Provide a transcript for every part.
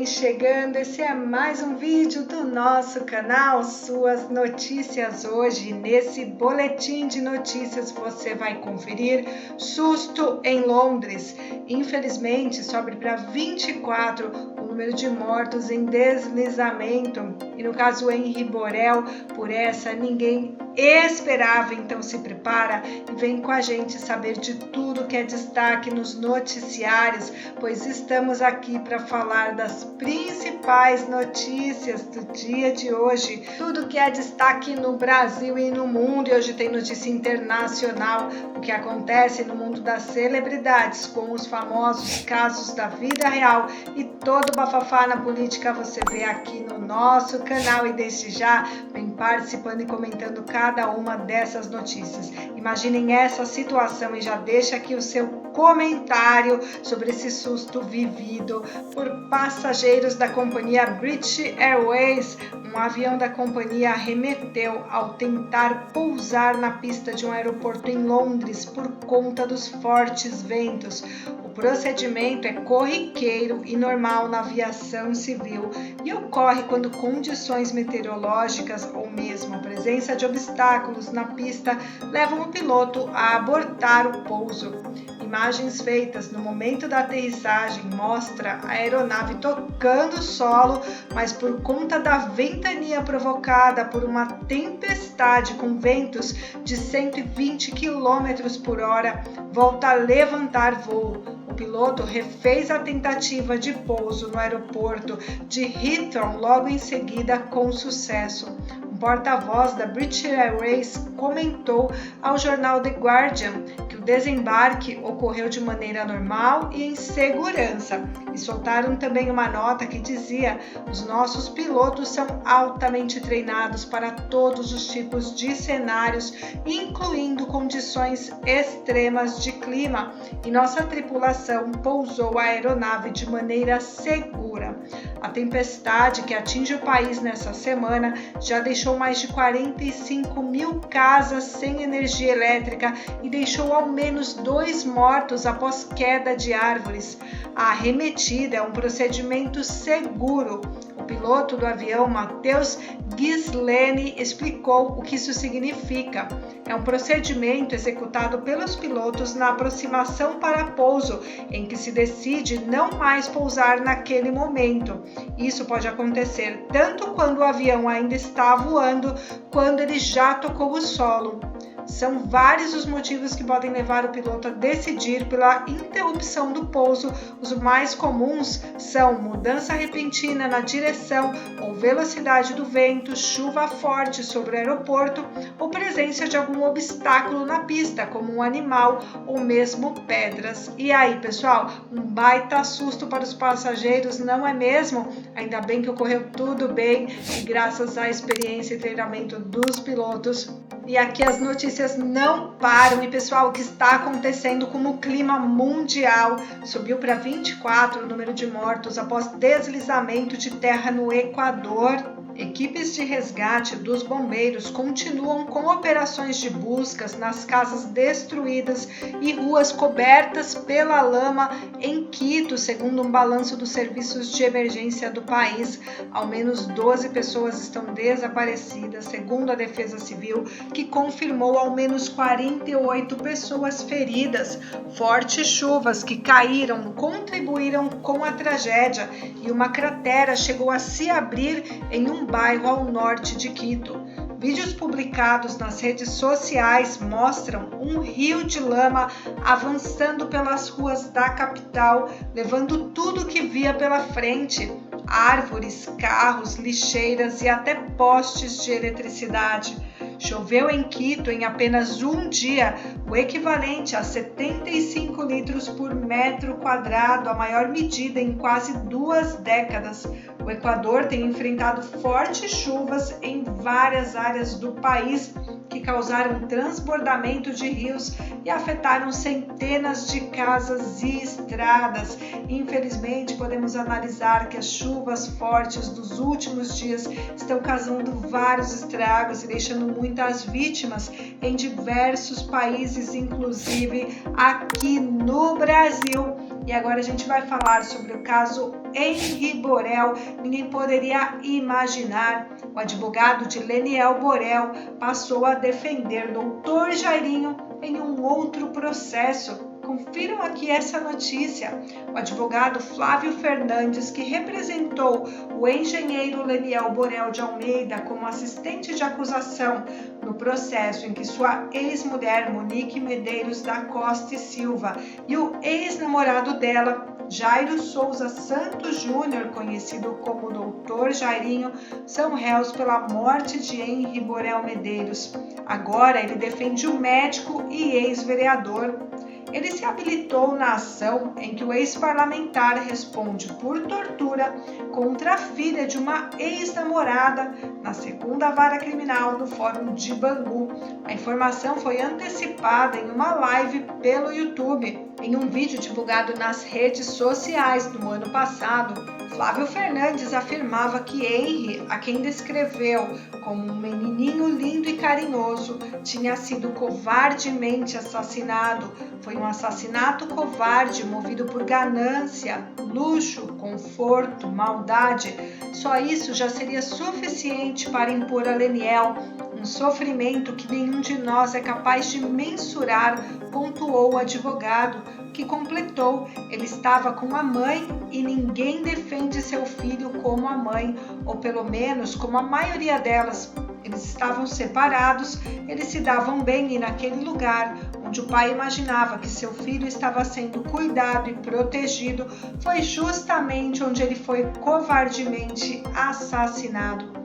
chegando, esse é mais um vídeo do nosso canal Suas Notícias Hoje. Nesse boletim de notícias você vai conferir: susto em Londres. Infelizmente sobe para 24 o número de mortos em deslizamento, e no caso Henri Borel, por essa ninguém esperava. Então se prepara e vem com a gente saber de tudo que é destaque nos noticiários, pois estamos aqui para falar das principais notícias do dia de hoje, tudo que é destaque no Brasil e no mundo. E hoje tem notícia internacional, o que acontece no mundo das celebridades, com os famosos casos da vida real, e todo bafafá na política você vê aqui no nosso canal. E desde já vem participando e comentando cada uma dessas notícias. Imaginem essa situação e já deixa aqui o seu comentário sobre esse susto vivido por passageiros da companhia British Airways. Um avião da companhia arremeteu ao tentar pousar na pista de um aeroporto em Londres por conta dos fortes ventos. O procedimento é corriqueiro e normal na aviação civil e ocorre quando condições meteorológicas ou mesmo a presença de obstáculos na pista levam o piloto a abortar o pouso. Imagens feitas no momento da aterrissagem mostram a aeronave tocando o solo, mas por conta da ventania provocada por uma tempestade com ventos de 120 km por hora, volta a levantar voo. O piloto refez a tentativa de pouso no aeroporto de Heathrow logo em seguida com sucesso. Um porta-voz da British Airways comentou ao jornal The Guardian que o desembarque ocorreu de maneira normal e em segurança, e soltaram também uma nota que dizia: os nossos pilotos são altamente treinados para todos os tipos de cenários, incluindo condições extremas de clima, e nossa tripulação pousou a aeronave de maneira segura. A tempestade que atinge o país nessa semana já deixou mais de 45 mil casas sem energia elétrica e deixou ao menos 2 mortos após queda de árvores. A arremetida é um procedimento seguro. O piloto do avião, Matheus Ghisleni, explicou o que isso significa. É um procedimento executado pelos pilotos na aproximação para pouso, em que se decide não mais pousar naquele momento. Isso pode acontecer tanto quando o avião ainda está voando, quando ele já tocou o solo. São vários os motivos que podem levar o piloto a decidir pela interrupção do pouso. Os mais comuns são mudança repentina na direção ou velocidade do vento, chuva forte sobre o aeroporto ou presença de algum obstáculo na pista, como um animal ou mesmo pedras. E aí, pessoal, um baita susto para os passageiros, não é mesmo? Ainda bem que ocorreu tudo bem e graças à experiência e treinamento dos pilotos. E aqui as notícias não param, e pessoal, o que está acontecendo com o clima mundial? Subiu para 24 o número de mortos após deslizamento de terra no Equador. Equipes de resgate dos bombeiros continuam com operações de buscas nas casas destruídas e ruas cobertas pela lama em Quito, segundo um balanço dos serviços de emergência do país. Ao menos 12 pessoas estão desaparecidas, segundo a Defesa Civil, que confirmou ao menos 48 pessoas feridas. Fortes chuvas que caíram contribuíram com a tragédia, e uma cratera chegou a se abrir em um bairro ao norte de Quito. Vídeos publicados nas redes sociais mostram um rio de lama avançando pelas ruas da capital, levando tudo que via pela frente: árvores, carros, lixeiras e até postes de eletricidade. Choveu em Quito em apenas um dia, o equivalente a 75 litros por metro quadrado, a maior medida em quase 2 décadas. O Equador tem enfrentado fortes chuvas em várias áreas do país, que causaram transbordamento de rios e afetaram centenas de casas e estradas. Infelizmente, podemos analisar que as chuvas fortes dos últimos dias estão causando vários estragos e deixando muitas vítimas em diversos países, inclusive aqui no Brasil. E agora a gente vai falar sobre o caso Henri Borel. Ninguém poderia imaginar. O advogado de Leniel Borel passou a defender Dr. Jairinho em um outro processo. Confiram aqui essa notícia. O advogado Flávio Fernandes, que representou o engenheiro Leniel Borel de Almeida como assistente de acusação no processo em que sua ex-mulher Monique Medeiros da Costa e Silva e o ex-namorado dela, Jairo Souza Santos Júnior, conhecido como Dr. Jairinho, são réus pela morte de Henri Borel Medeiros. Agora ele defende o médico e ex-vereador. Ele se habilitou na ação em que o ex-parlamentar responde por tortura contra a filha de uma ex-namorada na 2ª Vara Criminal do Fórum de Bangu. A informação foi antecipada em uma live pelo YouTube. Em um vídeo divulgado nas redes sociais no ano passado, Flávio Fernandes afirmava que Henri, a quem descreveu como um menininho lindo e carinhoso, tinha sido covardemente assassinado. Foi um assassinato covarde movido por ganância, luxo, conforto, maldade. Só isso já seria suficiente para impor a Leniel um sofrimento que nenhum de nós é capaz de mensurar, pontuou o advogado, que completou: ele estava com a mãe e ninguém defende seu filho como a mãe, ou pelo menos como a maioria delas. Eles estavam separados, eles se davam bem e naquele lugar onde o pai imaginava que seu filho estava sendo cuidado e protegido, foi justamente onde ele foi covardemente assassinado.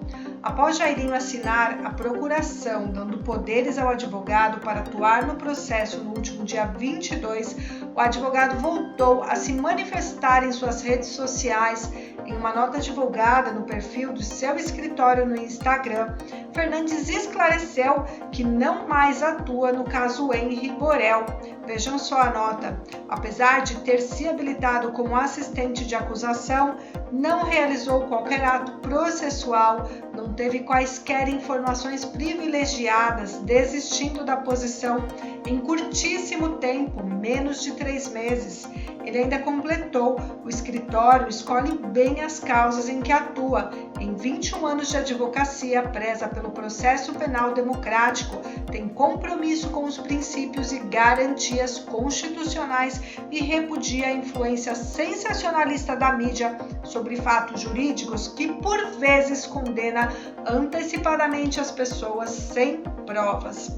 Após Jairinho assinar a procuração, dando poderes ao advogado para atuar no processo no último dia 22, o advogado voltou a se manifestar em suas redes sociais. Em uma nota divulgada no perfil do seu escritório no Instagram, Fernandes esclareceu que não mais atua no caso Henri Borel. Vejam só a nota. Apesar de ter se habilitado como assistente de acusação, não realizou qualquer ato processual, não teve quaisquer informações privilegiadas, desistindo da posição em curtíssimo tempo, menos de 3 meses. Ele ainda completou: o escritório escolhe bem as causas em que atua. Em 21 anos de advocacia, preza pelo processo penal democrático, tem compromisso com os princípios e garantias constitucionais e repudia a influência sensacionalista da mídia sobre fatos jurídicos que, por vezes, condena antecipadamente as pessoas sem provas.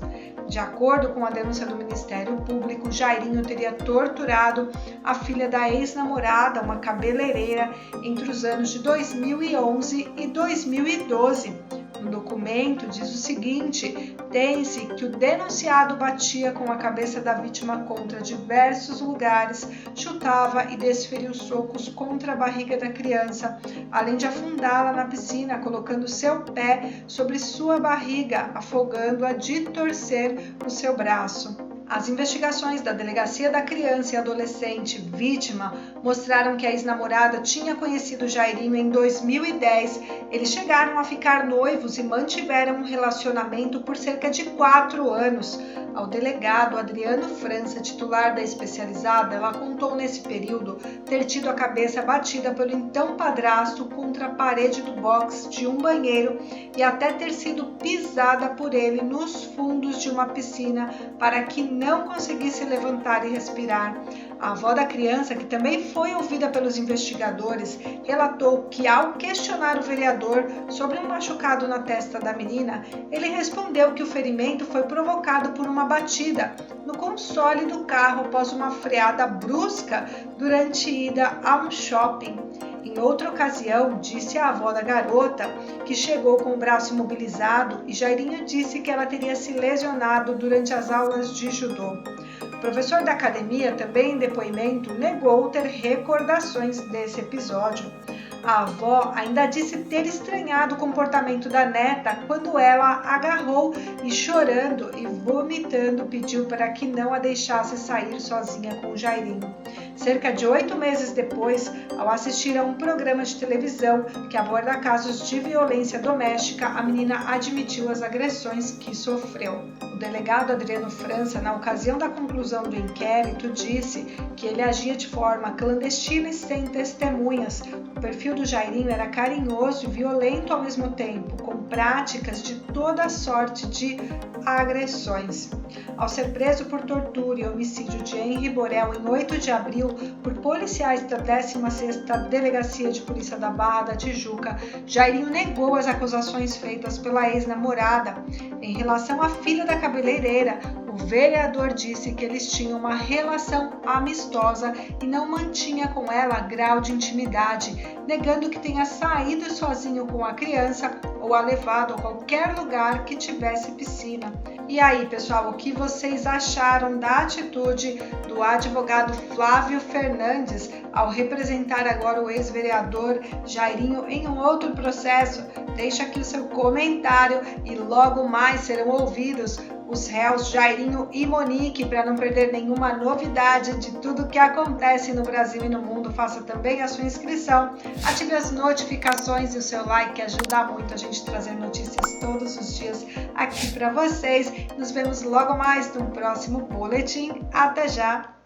De acordo com a denúncia do Ministério Público, Jairinho teria torturado a filha da ex-namorada, uma cabeleireira, entre os anos de 2011 e 2012. No documento diz o seguinte: tem-se que o denunciado batia com a cabeça da vítima contra diversos lugares, chutava e desferiu socos contra a barriga da criança, além de afundá-la na piscina, colocando seu pé sobre sua barriga, afogando-a de torcer o seu braço. As investigações da Delegacia da Criança e Adolescente vítima mostraram que a ex-namorada tinha conhecido Jairinho em 2010. Eles chegaram a ficar noivos e mantiveram um relacionamento por cerca de 4 anos. Ao delegado Adriano França, titular da especializada, ela contou nesse período ter tido a cabeça batida pelo então padrasto contra a parede do box de um banheiro e até ter sido pisada por ele nos fundos de uma piscina para que não conseguisse levantar e respirar. A avó da criança, que também foi ouvida pelos investigadores, relatou que, ao questionar o vereador sobre um machucado na testa da menina, ele respondeu que o ferimento foi provocado por uma batida no console do carro após uma freada brusca durante ida a um shopping. Em outra ocasião, disse a avó da garota que chegou com o braço imobilizado e Jairinho disse que ela teria se lesionado durante as aulas de judô. O professor da academia, também em depoimento, negou ter recordações desse episódio. A avó ainda disse ter estranhado o comportamento da neta quando ela agarrou e, chorando e vomitando, pediu para que não a deixasse sair sozinha com o Jairinho. Cerca de 8 meses depois, ao assistir a um programa de televisão que aborda casos de violência doméstica, a menina admitiu as agressões que sofreu. O delegado Adriano França, na ocasião da conclusão do inquérito, disse que ele agia de forma clandestina e sem testemunhas. O perfil do Jairinho era carinhoso e violento ao mesmo tempo, com práticas de toda sorte de agressões. Ao ser preso por tortura e homicídio de Henri Borel em 8 de abril por policiais da 16ª Delegacia de Polícia da Barra da Tijuca, Jairinho negou as acusações feitas pela ex-namorada. Em relação à filha da cabeleireira, o vereador disse que eles tinham uma relação amistosa e não mantinha com ela grau de intimidade, negando que tenha saído sozinho com a criança ou a levado a qualquer lugar que tivesse piscina. E aí, pessoal, o que vocês acharam da atitude do advogado Flávio Fernandes ao representar agora o ex-vereador Jairinho em um outro processo? Deixa aqui o seu comentário e logo mais serão ouvidos os réus Jairinho e Monique. Para não perder nenhuma novidade de tudo que acontece no Brasil e no mundo, faça também a sua inscrição, ative as notificações e o seu like, que ajuda muito a gente trazer notícias todos os dias aqui para vocês. Nos vemos logo mais no próximo boletim. Até já!